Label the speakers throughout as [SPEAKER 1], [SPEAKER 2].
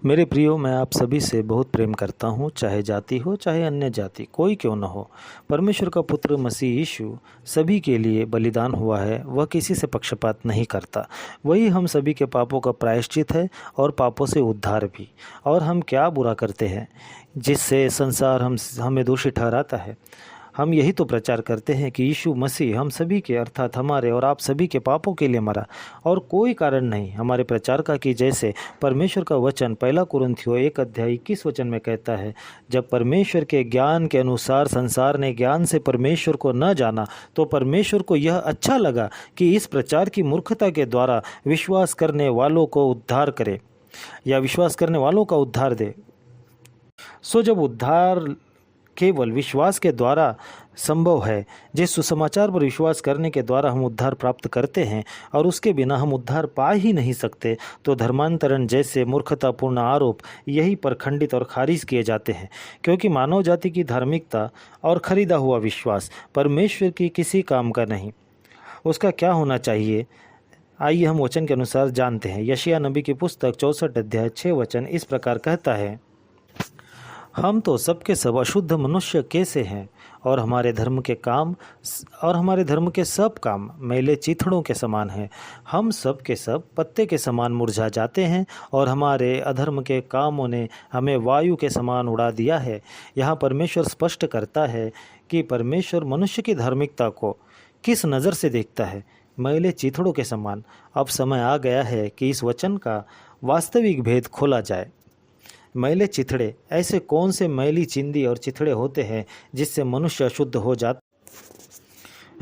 [SPEAKER 1] मेरे प्रियो, मैं आप सभी से बहुत प्रेम करता हूँ, चाहे जाति हो चाहे अन्य जाति कोई क्यों न हो। परमेश्वर का पुत्र मसीह यीशु सभी के लिए बलिदान हुआ है। वह किसी से पक्षपात नहीं करता। वही हम सभी के पापों का प्रायश्चित है और पापों से उद्धार भी। और हम क्या बुरा करते हैं जिससे संसार हमें दोषी ठहराता है। हम यही तो प्रचार करते हैं कि यीशु मसीह हम सभी के अर्थात हमारे और आप सभी के पापों के लिए मरा, और कोई कारण नहीं हमारे प्रचार का कि जैसे परमेश्वर का वचन 1 कुरिन्थियों 1:21 में कहता है, जब परमेश्वर के ज्ञान के अनुसार संसार ने ज्ञान से परमेश्वर को न जाना तो परमेश्वर को यह अच्छा लगा कि इस प्रचार की मूर्खता के द्वारा विश्वास करने वालों को उद्धार करे या विश्वास करने वालों का उद्धार दे। सो जब उद्धार केवल विश्वास के द्वारा संभव है, जिस सुसमाचार पर विश्वास करने के द्वारा हम उद्धार प्राप्त करते हैं और उसके बिना हम उद्धार पा ही नहीं सकते, तो धर्मांतरण जैसे मूर्खतापूर्ण आरोप यहीं पर खंडित और खारिज किए जाते हैं। क्योंकि मानव जाति की धार्मिकता और खरीदा हुआ विश्वास परमेश्वर की किसी काम का नहीं। उसका क्या होना चाहिए, आइए हम वचन के अनुसार जानते हैं। यशायाह नबी की पुस्तक 64:6 इस प्रकार कहता है, हम तो सबके सब अशुद्ध मनुष्य कैसे हैं, और हमारे धर्म के सब काम मैले चिथड़ों के समान हैं। हम सब के सब पत्ते के समान मुरझा जाते हैं और हमारे अधर्म के कामों ने हमें वायु के समान उड़ा दिया है। यहाँ परमेश्वर स्पष्ट करता है कि परमेश्वर मनुष्य की धार्मिकता को किस नज़र से देखता है, मैले चिथड़ों के समान। अब समय आ गया है कि इस वचन का वास्तविक भेद खोला जाए। मैले चिथड़े, ऐसे कौन से मैली चिंदी और चिथड़े होते हैं जिससे मनुष्य अशुद्ध हो जाता।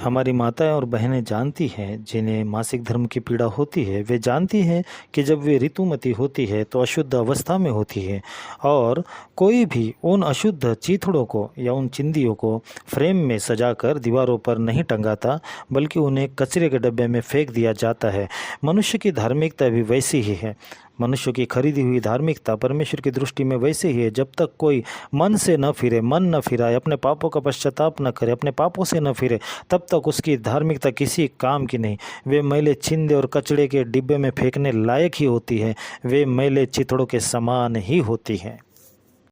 [SPEAKER 1] हमारी माताएं और बहनें जानती हैं, जिन्हें मासिक धर्म की पीड़ा होती है, वे जानती हैं कि जब वे ऋतुमती होती है तो अशुद्ध अवस्था में होती है, और कोई भी उन अशुद्ध चिथड़ों को या उन चिंदियों को फ्रेम में सजाकर दीवारों पर नहीं टंगाता, बल्कि उन्हें कचरे के डब्बे में फेंक दिया जाता है। मनुष्य की धार्मिकता भी वैसी ही है। मनुष्य की खरीदी हुई धार्मिकता परमेश्वर की दृष्टि में वैसे ही है। जब तक कोई मन न फिराए, अपने पापों का पश्चाताप न करे, अपने पापों से न फिरे, तब तक उसकी धार्मिकता किसी काम की नहीं। वे मैले छिंदे और कचड़े के डिब्बे में फेंकने लायक ही होती है। वे मैले चिथड़ों के समान ही होती हैं।